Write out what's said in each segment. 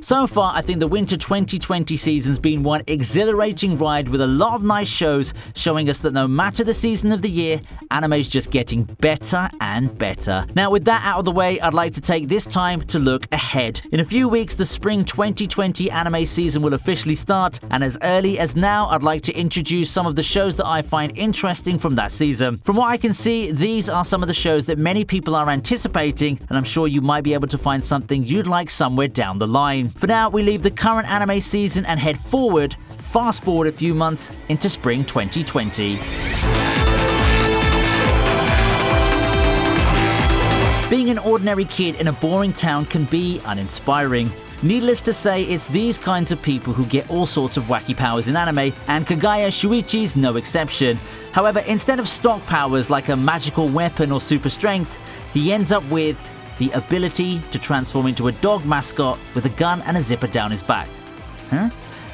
So far, I think the winter 2020 season's been one exhilarating ride with a lot of nice shows showing us that no matter the season of the year, anime's just getting better and better. Now, with that out of the way, I'd like to take this time to look ahead. In a few weeks, the spring 2020 anime season will officially start, and as early as now, I'd like to introduce some of the shows that I find interesting from that season. From what I can see, these are some of the shows that many people are anticipating, and I'm sure you might be able to find something you'd like somewhere down the line. For now, we leave the current anime season and head forward, fast forward a few months into spring 2020. Being an ordinary kid in a boring town can be uninspiring. Needless to say, it's these kinds of people who get all sorts of wacky powers in anime, and Kagaya Shuichi's no exception. However, instead of stock powers like a magical weapon or super strength, he ends up with the ability to transform into a dog mascot with a gun and a zipper down his back. Huh?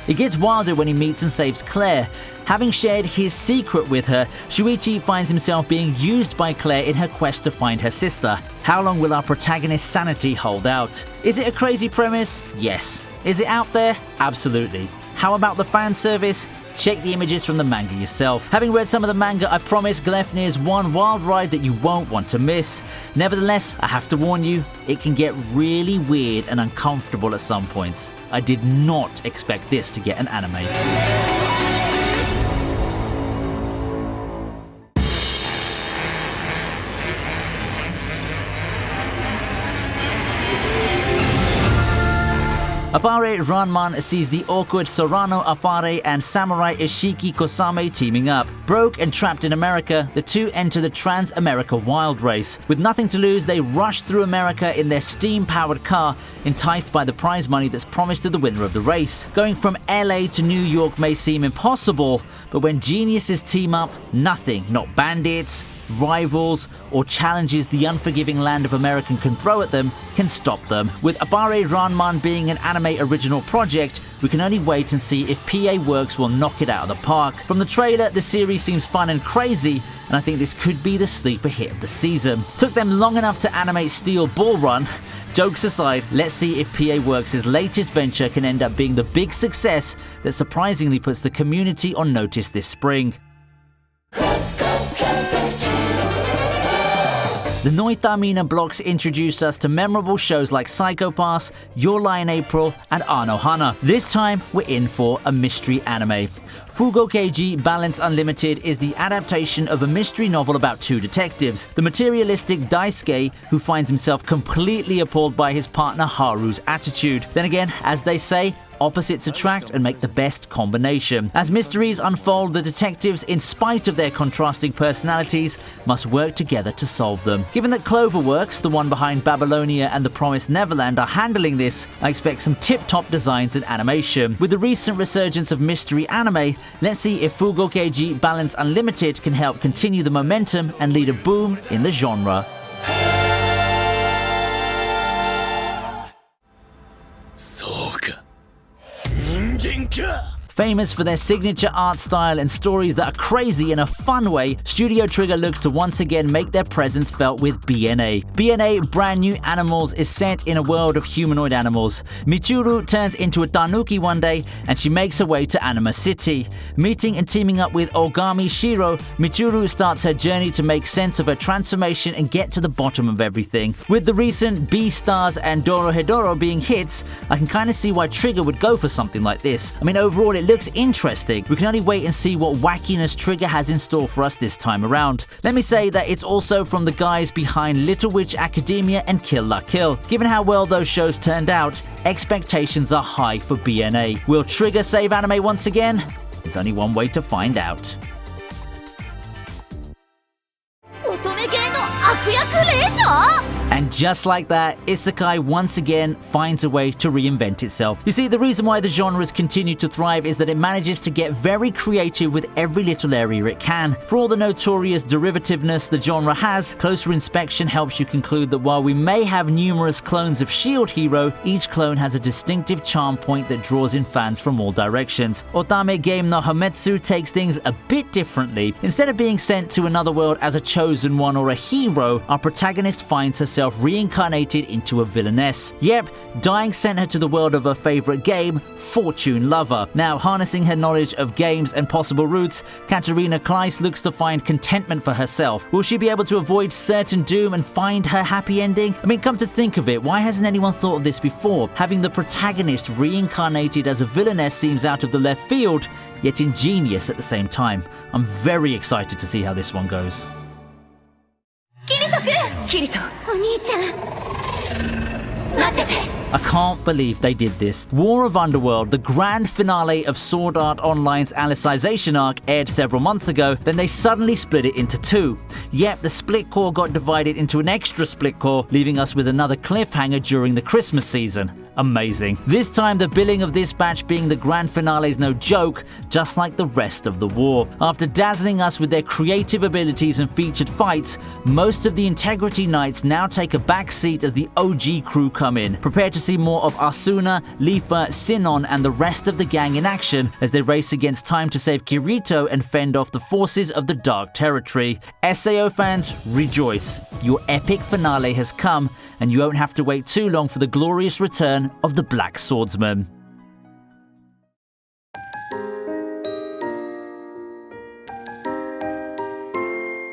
It gets wilder when he meets and saves Claire. Having shared his secret with her, Shuichi finds himself being used by Claire in her quest to find her sister. How long will our protagonist's sanity hold out? Is it a crazy premise? Yes. Is it out there? Absolutely. How about the fan service? Check the images from the manga yourself. Having read some of the manga, I promise Gleipnir is one wild ride that you won't want to miss. Nevertheless, I have to warn you, it can get really weird and uncomfortable at some points. I did not expect this to get an anime. Appare Ranman sees the awkward Sorano Appare and Samurai Ishiki Kosame teaming up. Broke and trapped in America, the two enter the Trans-America Wild Race. With nothing to lose, they rush through America in their steam-powered car, enticed by the prize money that's promised to the winner of the race. Going from LA to New York may seem impossible, but when geniuses team up, nothing, not bandits, rivals, or challenges the unforgiving land of America can throw at them, can stop them. With Appare Ranman being an anime original project, we can only wait and see if PA Works will knock it out of the park. From the trailer, the series seems fun and crazy, and I think this could be the sleeper hit of the season. Took them long enough to animate Steel Ball Run. Jokes aside, let's see if PA Works' latest venture can end up being the big success that surprisingly puts the community on notice this spring. The Noitamina blocks introduced us to memorable shows like Psycho Pass, Your Lie in April, and Anohana. This time, we're in for a mystery anime. Fugo Keiji Balance Unlimited is the adaptation of a mystery novel about two detectives. The materialistic Daisuke, who finds himself completely appalled by his partner Haru's attitude. Then again, as they say, opposites attract and make the best combination. As mysteries unfold, the detectives, in spite of their contrasting personalities, must work together to solve them. Given that Cloverworks, the one behind Babylonia and The Promised Neverland, are handling this, I expect some tip-top designs and animation. With the recent resurgence of mystery anime, let's see if Fugo Keiji Balance Unlimited can help continue the momentum and lead a boom in the genre. Famous for their signature art style and stories that are crazy in a fun way, Studio Trigger looks to once again make their presence felt with BNA. BNA Brand New Animals is set in a world of humanoid animals. Michiru turns into a tanuki one day, and she makes her way to Anima City. Meeting and teaming up with Ogami Shiro, Michiru starts her journey to make sense of her transformation and get to the bottom of everything. With the recent Beastars and Dorohedoro being hits, I can kind of see why Trigger would go for something like this. I mean, overall it looks interesting. We can only wait and see what wackiness Trigger has in store for us this time around. Let me say that it's also from the guys behind Little Witch Academia and Kill La Kill. Given how well those shows turned out, expectations are high for BNA. Will Trigger save anime once again? There's only one way to find out. And just like that, Isekai once again finds a way to reinvent itself. You see, the reason why the genres continue to thrive is that it manages to get very creative with every little area it can. For all the notorious derivativeness the genre has, closer inspection helps you conclude that while we may have numerous clones of Shield Hero, each clone has a distinctive charm point that draws in fans from all directions. Otame Game no Hametsu takes things a bit differently. Instead of being sent to another world as a chosen one or a hero, our protagonist finds herself reincarnated into a villainess. Yep, dying sent her to the world of her favorite game, Fortune Lover. Now, harnessing her knowledge of games and possible routes, Katarina Kleist looks to find contentment for herself. Will she be able to avoid certain doom and find her happy ending? I mean, come to think of it, why hasn't anyone thought of this before? Having the protagonist reincarnated as a villainess seems out of the left field, yet ingenious at the same time. I'm very excited to see how this one goes. I can't believe they did this. War of Underworld, the grand finale of Sword Art Online's Alicization arc, aired several months ago, then they suddenly split it into two. Yep, the split core got divided into an extra split core, leaving us with another cliffhanger during the Christmas season. Amazing. This time, the billing of this batch being the grand finale is no joke, just like the rest of the war. After dazzling us with their creative abilities and featured fights, most of the Integrity Knights now take a back seat as the OG crew come in. Prepare to see more of Asuna, Leafa, Sinon, and the rest of the gang in action as they race against time to save Kirito and fend off the forces of the Dark Territory. SAO fans, rejoice. Your epic finale has come, and you won't have to wait too long for the glorious return of the Black Swordsman.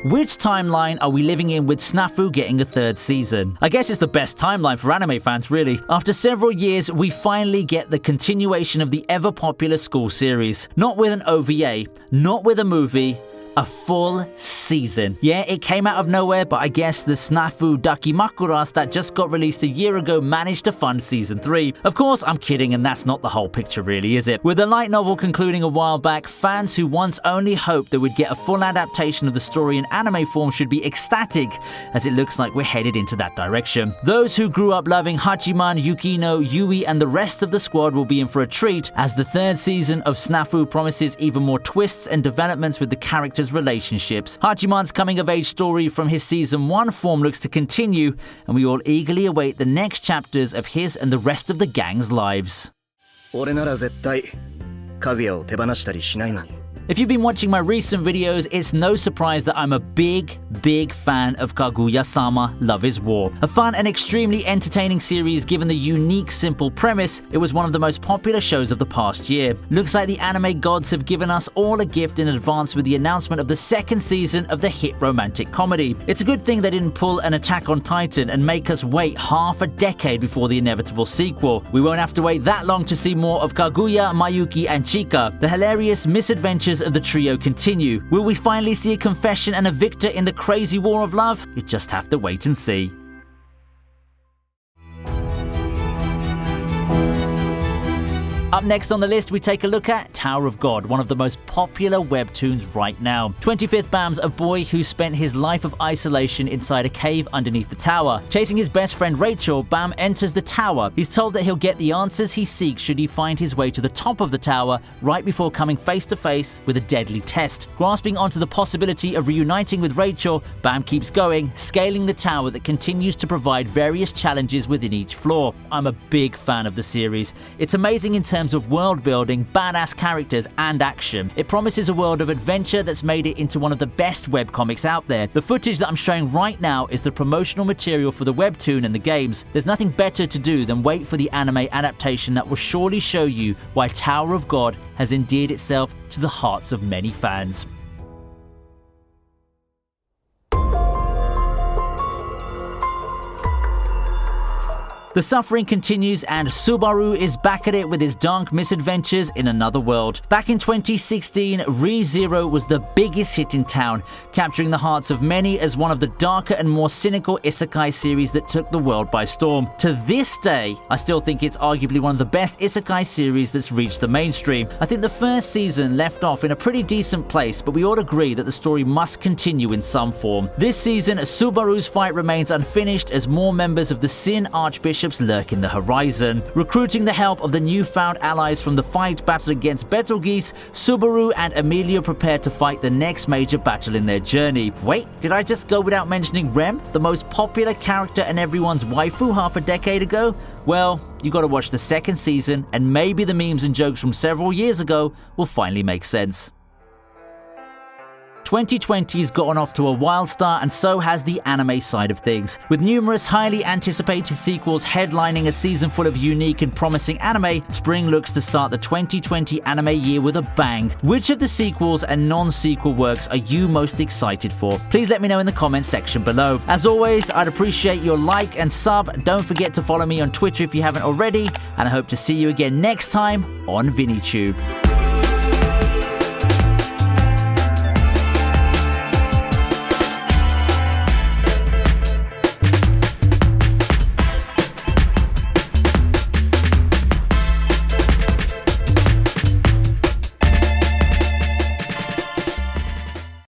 Which timeline are we living in with Snafu getting a third season? I guess it's the best timeline for anime fans, really. After several years, we finally get the continuation of the ever-popular school series. Not with an OVA, not with a movie, a full season. Yeah, it came out of nowhere, but I guess the Snafu Dakimakuras that just got released a year ago managed to fund season 3. Of course, I'm kidding, and that's not the whole picture really, is it? With the light novel concluding a while back, fans who once only hoped they would get a full adaptation of the story in anime form should be ecstatic, as it looks like we're headed into that direction. Those who grew up loving Hachiman, Yukino, Yui, and the rest of the squad will be in for a treat, as the third season of Snafu promises even more twists and developments with the characters' relationships. Hachiman's coming-of-age story from his Season 1 form looks to continue, and we all eagerly await the next chapters of his and the rest of the gang's lives. If you've been watching my recent videos, it's no surprise that I'm a big fan of Kaguya-sama Love is War. A fun and extremely entertaining series given the unique, simple premise, it was one of the most popular shows of the past year. Looks like the anime gods have given us all a gift in advance with the announcement of the second season of the hit romantic comedy. It's a good thing they didn't pull an Attack on Titan and make us wait half a decade before the inevitable sequel. We won't have to wait that long to see more of Kaguya, Mayuki, and Chika. The hilarious misadventures of the trio continue. Will we finally see a confession and a victor in the crazy war of love? You just have to wait and see. Up next on the list, we take a look at Tower of God, one of the most popular webtoons right now. 25th Bam's a boy who spent his life of isolation inside a cave underneath the tower. Chasing his best friend Rachel, Bam enters the tower. He's told that he'll get the answers he seeks should he find his way to the top of the tower right before coming face to face with a deadly test. Grasping onto the possibility of reuniting with Rachel, Bam keeps going, scaling the tower that continues to provide various challenges within each floor. I'm a big fan of the series. It's amazing in terms of world building, badass characters, and action. It promises a world of adventure that's made it into one of the best webcomics out there. The footage that I'm showing right now is the promotional material for the webtoon and the games. There's nothing better to do than wait for the anime adaptation that will surely show you why Tower of God has endeared itself to the hearts of many fans. The suffering continues, and Subaru is back at it with his dark misadventures in another world. Back in 2016, Re:Zero was the biggest hit in town, capturing the hearts of many as one of the darker and more cynical isekai series that took the world by storm. To this day, I still think it's arguably one of the best isekai series that's reached the mainstream. I think the first season left off in a pretty decent place, but we all agree that the story must continue in some form. This season, Subaru's fight remains unfinished as more members of the Sin Archbishops lurk in the horizon. Recruiting the help of the newfound allies from the fight battle against Betelgeuse, Subaru and Emilia prepare to fight the next major battle in their journey. Wait, did I just go without mentioning Rem, the most popular character and everyone's waifu half a decade ago? Well, you gotta watch the second season, and maybe the memes and jokes from several years ago will finally make sense. 2020's gotten off to a wild start, and so has the anime side of things. With numerous highly anticipated sequels headlining a season full of unique and promising anime, spring looks to start the 2020 anime year with a bang. Which of the sequels and non-sequel works are you most excited for? Please let me know in the comments section below. As always, I'd appreciate your like and sub. Don't forget to follow me on Twitter if you haven't already, and I hope to see you again next time on VinnyTube.